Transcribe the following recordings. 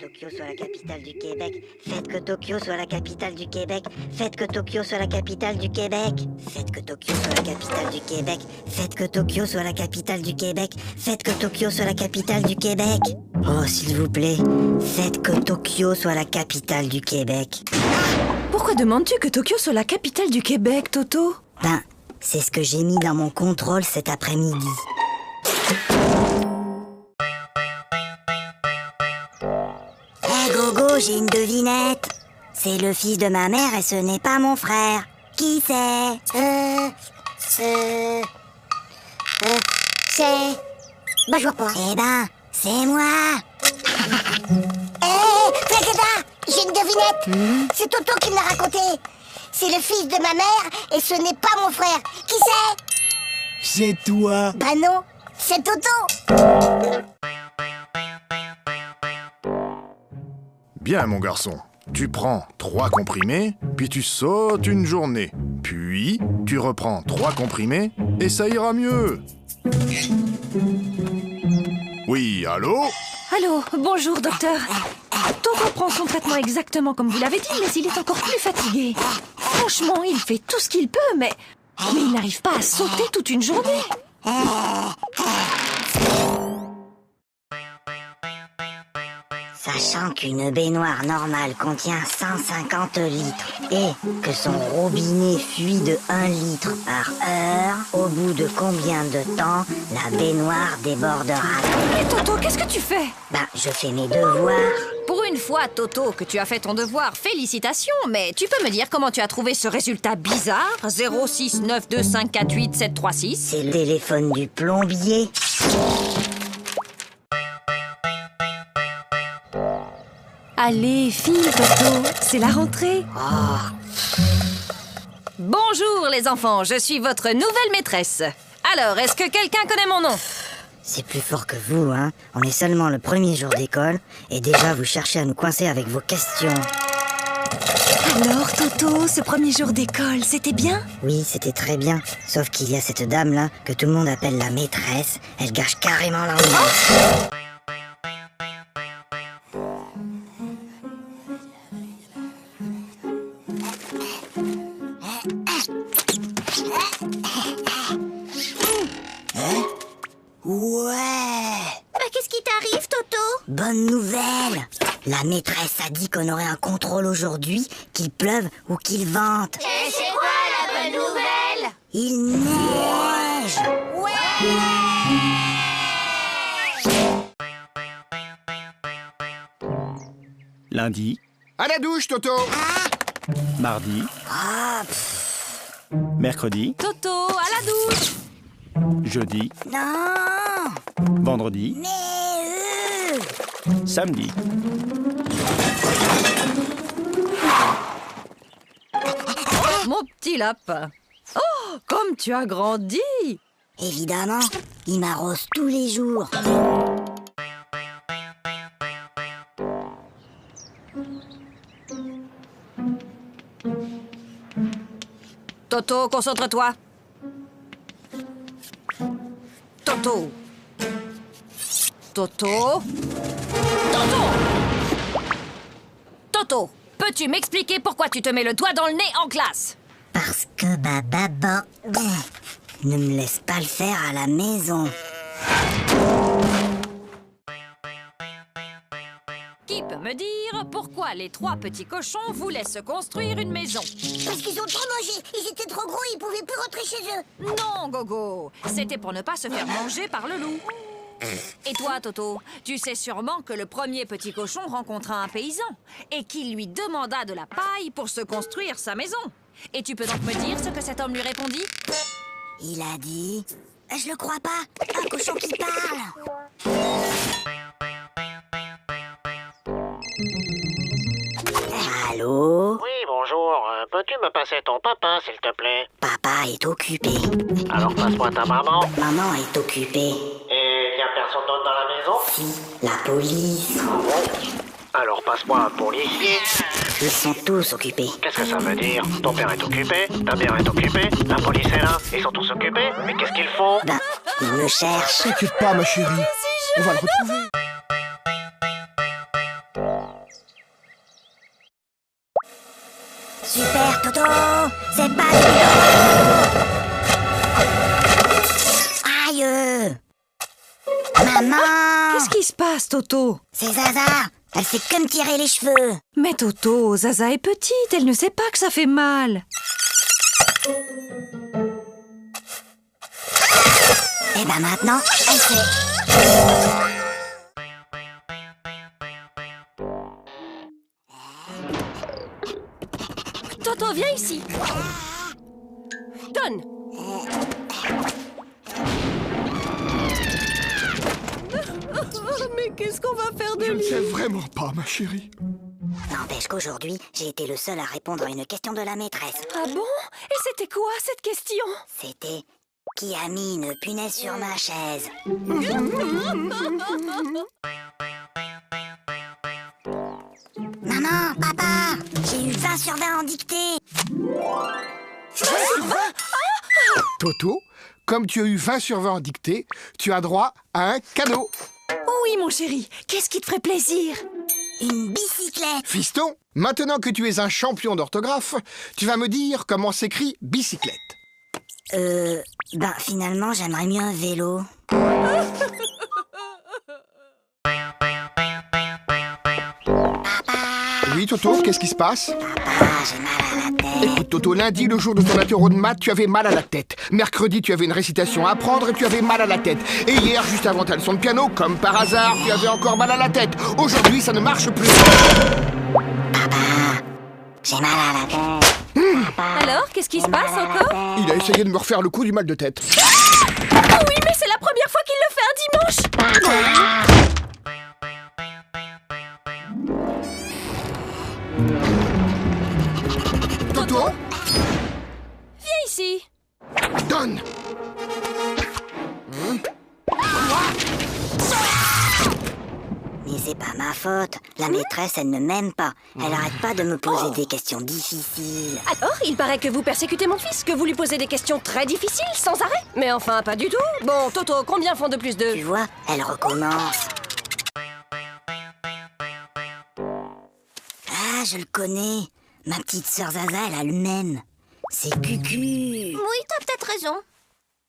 Tokyo soit la capitale du Québec. Faites que Tokyo soit la capitale du Québec. Faites que Tokyo soit la capitale du Québec. Faites que Tokyo soit la capitale du Québec. Faites que Tokyo soit la capitale du Québec. Faites que Tokyo soit la capitale du Québec. Oh, s'il vous plaît, faites que Tokyo soit la capitale du Québec. Pourquoi demandes-tu que Tokyo soit la capitale du Québec, Toto? Ben, c'est ce que j'ai mis dans mon contrôle cet après-midi. Hé Gogo, j'ai une devinette. C'est le fils de ma mère et ce n'est pas mon frère. Qui c'est? C'est... Bah, je vois pas. Eh ben, c'est moi. Hé, Frédéda, j'ai une devinette. C'est Toto qui me l'a raconté. C'est le fils de ma mère et ce n'est pas mon frère. Qui c'est? C'est toi. Bah non, c'est Toto. Bien, mon garçon. Tu prends 3 comprimés, puis tu sautes une journée. Puis, tu reprends 3 comprimés, et ça ira mieux. Oui, allô? Allô, bonjour, docteur. Toto prend son traitement exactement comme vous l'avez dit, mais il est encore plus fatigué. Franchement, il fait tout ce qu'il peut, mais il n'arrive pas à sauter toute une journée. Sachant qu'une baignoire normale contient 150 litres et que son robinet fuit de 1 litre par heure, au bout de combien de temps la baignoire débordera? Mais Toto, qu'est-ce que tu fais? Ben, je fais mes devoirs. Pour une fois, Toto, que tu as fait ton devoir, félicitations, mais tu peux me dire comment tu as trouvé ce résultat bizarre? 06925487736. C'est le téléphone du plombier. Allez, file, Toto, c'est la rentrée. Bonjour les enfants, je suis votre nouvelle maîtresse. Alors, est-ce que quelqu'un connaît mon nom? C'est plus fort que vous, hein. On est seulement le premier jour d'école et déjà vous cherchez à nous coincer avec vos questions. Alors, Toto, ce premier jour d'école, c'était bien? Oui, c'était très bien. Sauf qu'il y a cette dame-là que tout le monde appelle la maîtresse. Elle gâche carrément l'ambiance. Ouais! Mais qu'est-ce qui t'arrive, Toto? Bonne nouvelle! La maîtresse a dit qu'on aurait un contrôle aujourd'hui, qu'il pleuve ou qu'il vente. Et c'est quoi la bonne nouvelle? Il neige! Lundi, À la douche, Toto. mardi, Ah, mercredi, Toto, à la douche! jeudi, non! vendredi, Mais samedi. Mon petit lapin. Oh, comme tu as grandi! évidemment, il m'arrose tous les jours. Toto, concentre-toi. Toto. Toto. Toto. Toto, peux-tu m'expliquer pourquoi tu te mets le doigt dans le nez en classe? Parce que ma maman ne me laisse pas le faire à la maison. Qui peut me dire pourquoi les 3 petits cochons voulaient se construire une maison? Parce qu'ils ont trop mangé. Ils étaient trop gros, ils pouvaient plus rentrer chez eux. Non, Gogo. C'était pour ne pas se faire manger par le loup. Et toi, Toto, tu sais sûrement que le premier petit cochon rencontra un paysan et qu'il lui demanda de la paille pour se construire sa maison. Et tu peux donc me dire ce que cet homme lui répondit? Il a dit... Je le crois pas, un cochon qui parle. Allô? Oui, bonjour. Peux-tu me passer ton papa, s'il te plaît? Papa est occupé. Alors passe-moi ta maman. Maman est occupée. Et y a personne d'autre dans la maison? Si, la police. Alors passe-moi un policier. Ils sont tous occupés. Qu'est-ce que ça veut dire? Ton père est occupé, ta mère est occupée, la police est là, ils sont tous occupés. Mais qu'est-ce qu'ils font? Ben, ils me cherchent. T'inquiète pas, ma chérie. On va le retrouver. Toto, c'est pas Aïe. Maman. Qu'est-ce qui se passe, Toto? C'est Zaza. Elle fait que me tirer les cheveux. Mais Toto, Zaza est petite, elle ne sait pas que ça fait mal. Et ben maintenant, elle sait. Toto, viens ici. Donne. Mais qu'est-ce qu'on va faire de Je ne lui? sais vraiment pas, ma chérie. N'empêche qu'aujourd'hui, j'ai été le seul à répondre à une question de la maîtresse. Ah bon? Et c'était quoi cette question? C'était qui a mis une punaise sur ma chaise? Maman, papa, j'ai eu 20 sur 20 en dictée. Toto, comme tu as eu 20 sur 20 en dictée, tu as droit à un cadeau. Oui, mon chéri, qu'est-ce qui te ferait plaisir? Une bicyclette. Fiston, maintenant que tu es un champion d'orthographe, tu vas me dire comment s'écrit bicyclette. Ben finalement, j'aimerais mieux un vélo. Oui, Toto, qu'est-ce qui se passe? Papa, j'ai mal à la tête. Écoute, Toto, lundi, le jour de ton apéro de maths, tu avais mal à la tête. Mercredi, tu avais une récitation à apprendre et tu avais mal à la tête. Et hier, juste avant ta leçon de piano, comme par hasard, tu avais encore mal à la tête. Aujourd'hui, ça ne marche plus. J'ai mal à la tête. Alors, qu'est-ce qui se passe encore? Il a essayé de me refaire le coup du mal de tête. Ah oui, mais c'est la première fois qu'il le fait un dimanche. Toto, Viens ici. donne. Mais c'est pas ma faute. La maîtresse, elle ne m'aime pas. Elle arrête pas de me poser des questions difficiles. Alors, il paraît que vous persécutez mon fils, que vous lui posez des questions très difficiles, sans arrêt. Mais enfin, pas du tout. Bon, Toto, combien font 2 plus 2? Tu vois, elle recommence. Ah, je le connais. Ma petite sœur Zaza, elle a le même. C'est Cucu. Oui, t'as peut-être raison.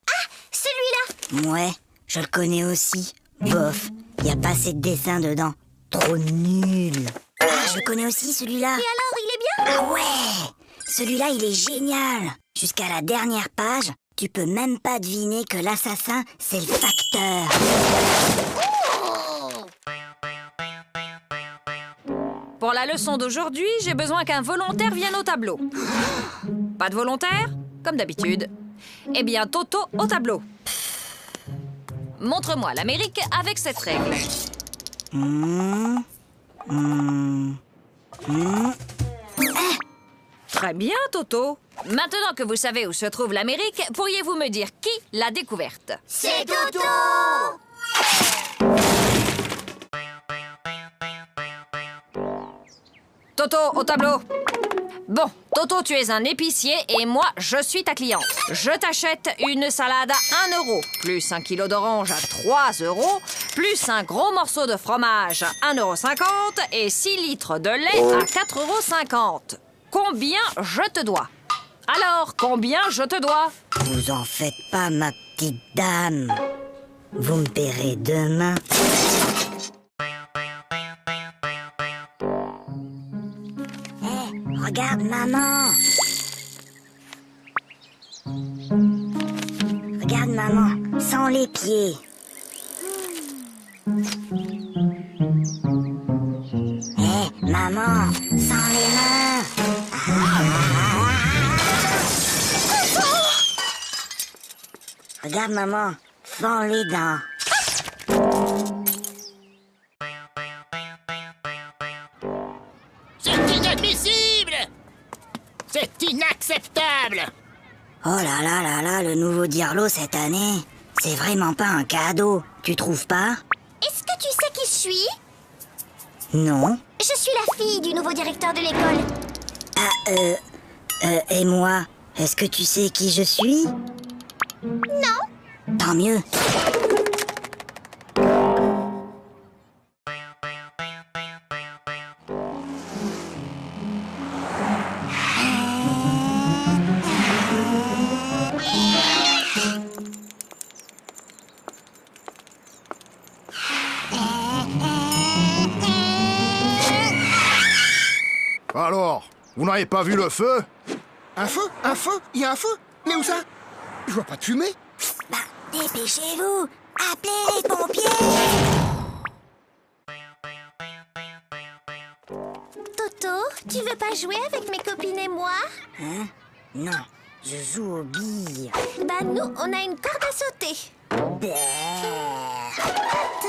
Ah, celui-là. Ouais, je le connais aussi. Bof, y a pas assez de dessins dedans. Trop nul. Ah, je le connais aussi, celui-là. Et alors, il est bien? Ah ouais, celui-là, il est génial. Jusqu'à la dernière page, tu peux même pas deviner que l'assassin, c'est le facteur. Pour la leçon d'aujourd'hui, j'ai besoin qu'un volontaire vienne au tableau. Pas de volontaire? Comme d'habitude. Eh bien, Toto au tableau. Montre-moi l'Amérique avec cette règle. Très bien, Toto. Maintenant que vous savez où se trouve l'Amérique, pourriez-vous me dire qui l'a découverte? C'est Toto. Toto, au tableau. Bon, Toto, tu es un épicier et moi, je suis ta cliente. Je t'achète une salade à 1 euro, plus 1 kilo d'orange à 3 euros, plus un gros morceau de fromage à 1,50 € et 6 litres de lait à 4,50 €. Combien je te dois? Alors, combien je te dois? Vous en faites pas, ma petite dame. Vous me paierez demain. Regarde, maman. Regarde, maman, sans les pieds. Maman, sans les mains. Regarde, maman, sans les dents. C'est inadmissible! C'est inacceptable! Oh là là là là, le nouveau Dirlo cette année, c'est vraiment pas un cadeau, tu trouves pas? Est-ce que tu sais qui je suis? Non. Je suis la fille du nouveau directeur de l'école. Et moi, est-ce que tu sais qui je suis? Non. Tant mieux. Vous n'avez pas vu le feu? Un feu? Un feu? Il y a un feu? Mais où ça? Je vois pas de fumée. Bah, dépêchez-vous. Appelez les pompiers. Toto, tu veux pas jouer avec mes copines et moi? Hein? Non, je joue aux billes. Bah nous, on a une corde à sauter.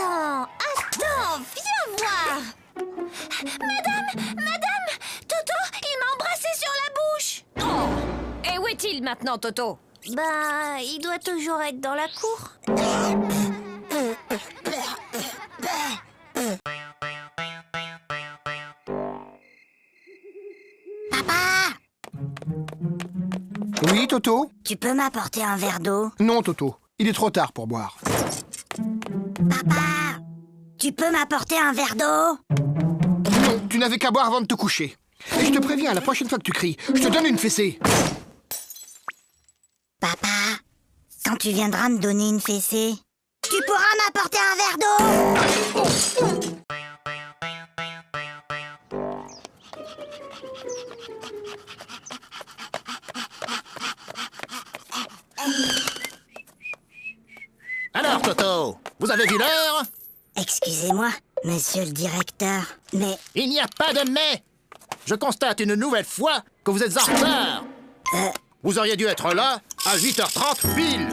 Attends, viens voir. Madame, Toto, il m'a embrassé sur la bouche. Oh! Et où est-il maintenant, Toto? Bah, il doit toujours être dans la cour. Papa, Oui, Toto? Tu peux m'apporter un verre d'eau? Non, Toto. Il est trop tard pour boire. Papa, tu peux m'apporter un verre d'eau? Non, tu n'avais qu'à boire avant de te coucher. Et je te préviens, la prochaine fois que tu cries, je te donne une fessée. Papa, quand tu viendras me donner une fessée, tu pourras m'apporter un verre d'eau? Alors, Toto, vous avez vu l'heure? Excusez-moi, monsieur le directeur, mais... Il n'y a pas de mais. Je constate une nouvelle fois que vous êtes en retard. Vous auriez dû être là à 8h30 pile.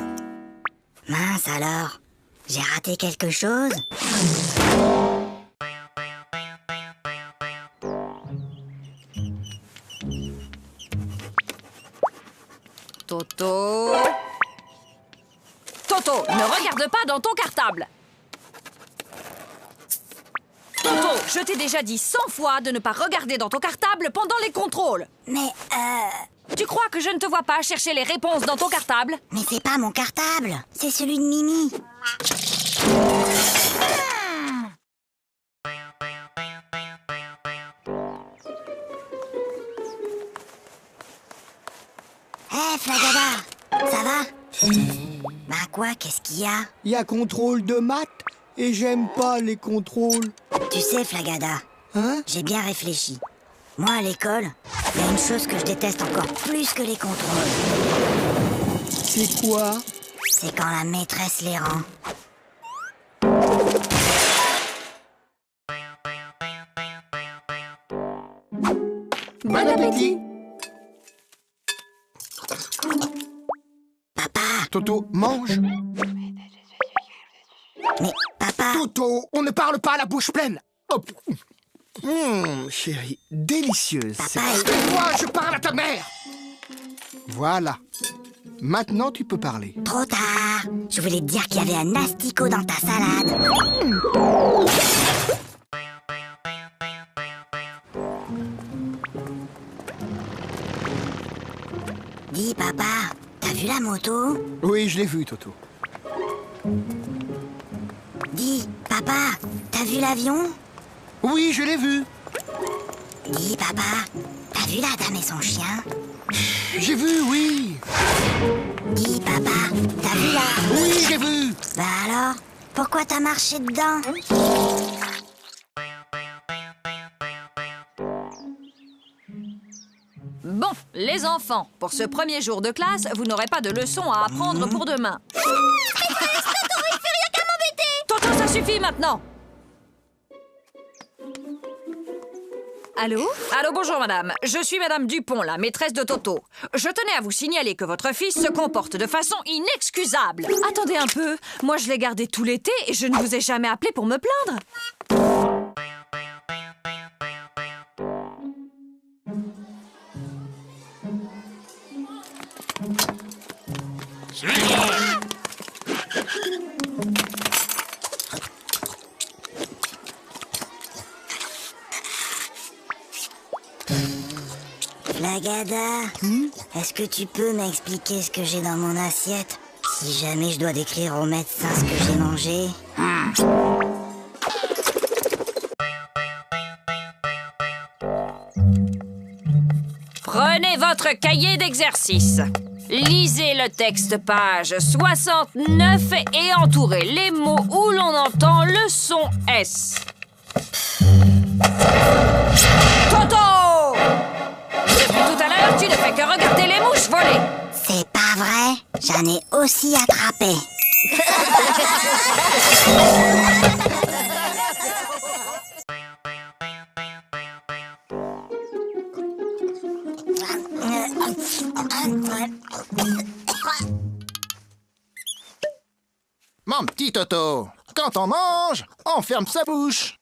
Mince alors, j'ai raté quelque chose? Toto... Toto, ne regarde pas dans ton cartable. Toto, je t'ai déjà dit 100 fois de ne pas regarder dans ton cartable pendant les contrôles. Mais, Tu crois que je ne te vois pas chercher les réponses dans ton cartable? mais c'est pas mon cartable, c'est celui de Mimi. Hé, Flagada, ça va? Bah quoi, qu'est-ce qu'il y a? Il y a contrôle de maths et j'aime pas les contrôles. Tu sais, Flagada, Hein? j'ai bien réfléchi. Moi, à l'école, il y a une chose que je déteste encore plus que les contrôles. C'est quoi? C'est quand la maîtresse les rend. Bon appétit! Papa, Toto, mange. mais papa, Toto, on ne parle pas à la bouche pleine. Hop. Chérie, délicieuse. Papa, Moi, je parle à ta mère. Voilà. Maintenant, tu peux parler. trop tard. Je voulais te dire qu'il y avait un asticot dans ta salade. Dis, papa, t'as vu la moto? Oui, je l'ai vu, Toto. Dis, papa, t'as vu l'avion? Oui, je l'ai vu. Dis, papa, t'as vu la dame et son chien? J'ai vu, oui. Dis, papa, t'as vu la... Oui, j'ai vu. Bah alors, pourquoi t'as marché dedans? Bon, les enfants, pour ce premier jour de classe, vous n'aurez pas de leçons à apprendre pour demain. Toto, ça suffit maintenant. Allô? Allô, bonjour madame. Je suis madame Dupont, la maîtresse de Toto. Je tenais à vous signaler que votre fils se comporte de façon inexcusable. Attendez un peu. Moi, je l'ai gardé tout l'été et je ne vous ai jamais appelé pour me plaindre. Flagada, est-ce que tu peux m'expliquer ce que j'ai dans mon assiette? Si jamais je dois décrire au médecin ce que j'ai mangé. Prenez votre cahier d'exercice. Lisez le texte page 69 et entourez les mots où l'on entend le son S. Toto! ne fait que regarder les mouches voler. C'est pas vrai, j'en ai aussi attrapé. Mon petit Toto, quand on mange, on ferme sa bouche.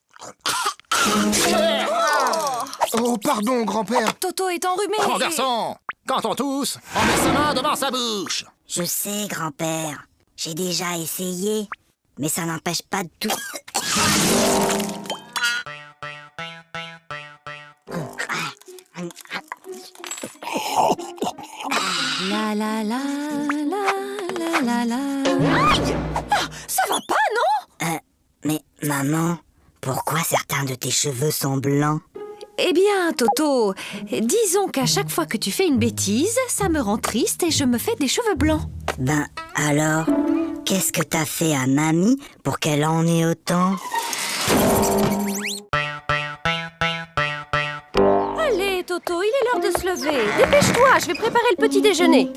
Oh, pardon, grand-père. Toto est enrhumé. Mon garçon, quand on tousse, on met sa main devant sa bouche. Je sais, grand-père. J'ai déjà essayé, mais ça n'empêche pas de tout. La la la la la la la. Aïe! Ça va pas, non? Mais maman, pourquoi certains de tes cheveux sont blancs? Eh bien, Toto, disons qu'à chaque fois que tu fais une bêtise, ça me rend triste et je me fais des cheveux blancs. Ben alors, qu'est-ce que t'as fait à mamie pour qu'elle en ait autant? Allez, Toto, il est l'heure de se lever. Dépêche-toi, je vais préparer le petit déjeuner.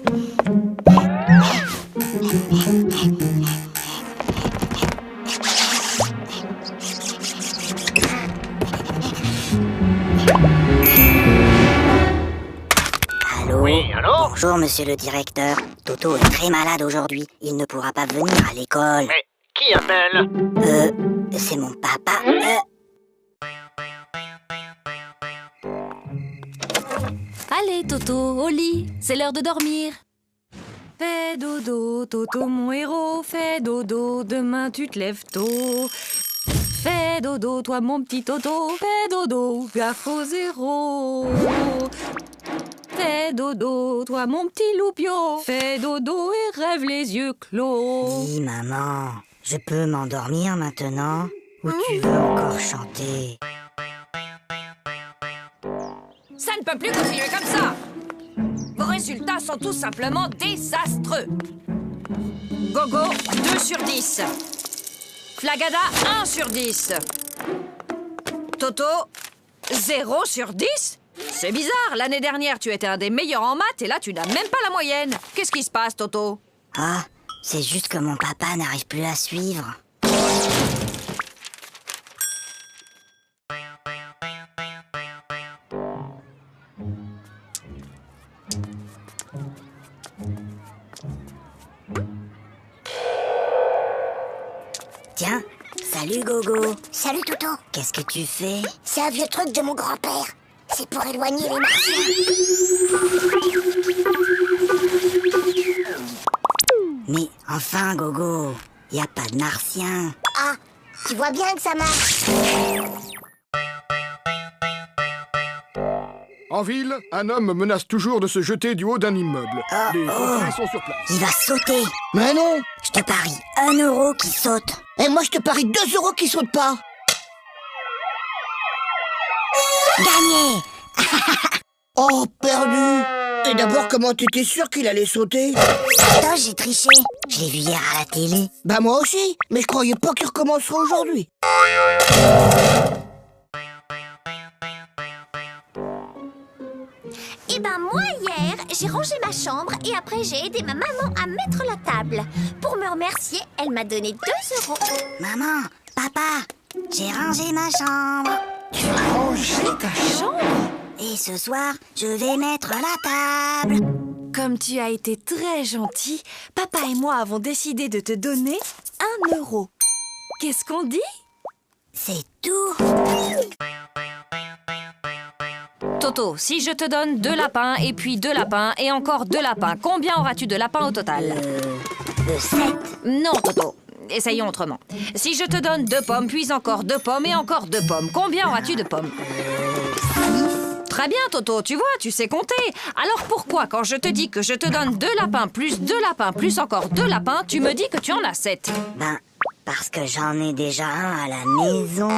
Allô? Oui, allô? Bonjour, monsieur le directeur. Toto est très malade aujourd'hui. Il ne pourra pas venir à l'école. Mais qui appelle? C'est mon papa. Allez, Toto, au lit, c'est l'heure de dormir. Fais dodo, Toto, mon héros, fais dodo, demain tu te lèves tôt. Fais dodo, toi mon petit Toto, fais dodo, gaffe au zéro. Fais dodo, toi mon petit loupio, fais dodo et rêve les yeux clos. Oui, maman. Je peux m'endormir maintenant? Ou tu veux encore chanter? Ça ne peut plus continuer comme ça. Vos résultats sont tout simplement désastreux. Gogo, 2 sur 10. Flagada, 1 sur 10. Toto, 0 sur 10. C'est bizarre, l'année dernière, tu étais un des meilleurs en maths et là, tu n'as même pas la moyenne. Qu'est-ce qui se passe, Toto? Ah, c'est juste que mon papa n'arrive plus à suivre. Tiens, salut Gogo. Salut, Toto. Qu'est-ce que tu fais? C'est un vieux truc de mon grand-père. C'est pour éloigner les martiens. Mais enfin, Gogo, y a pas de martien. Ah, tu vois bien que ça marche. En ville, un homme menace toujours de se jeter du haut d'un immeuble. Les pompiers sont sur place. Il va sauter. Mais non. Je te parie 1 euro qui saute. Et moi, je te parie 2 euros qui sautent pas. Gagné. Oh, perdu. Et d'abord, comment t'étais sûr qu'il allait sauter? Attends, j'ai triché. Je l'ai vu hier à la télé. Bah moi aussi, mais je croyais pas qu'il recommencerait aujourd'hui. Eh ben moi hier, j'ai rangé ma chambre et après j'ai aidé ma maman à mettre la table. Pour me remercier, elle m'a donné 2 euros. Maman, papa, j'ai rangé ma chambre. Tu as rangé ta chambre? Et ce soir, je vais mettre la table. Comme tu as été très gentil, papa et moi avons décidé de te donner 1 euro. Qu'est-ce qu'on dit? C'est tout. Toto, si je te donne 2 lapins et puis 2 lapins et encore 2 lapins, combien auras-tu de lapins au total? 7. Non, Toto. Essayons autrement. Si je te donne 2 pommes, puis encore 2 pommes et encore 2 pommes, combien auras-tu de pommes? 6. Très bien, Toto, tu vois, tu sais compter. Alors pourquoi, quand je te dis que je te donne 2 lapins plus 2 lapins plus encore 2 lapins, tu me dis que tu en as 7? Ben, parce que j'en ai déjà un à la maison.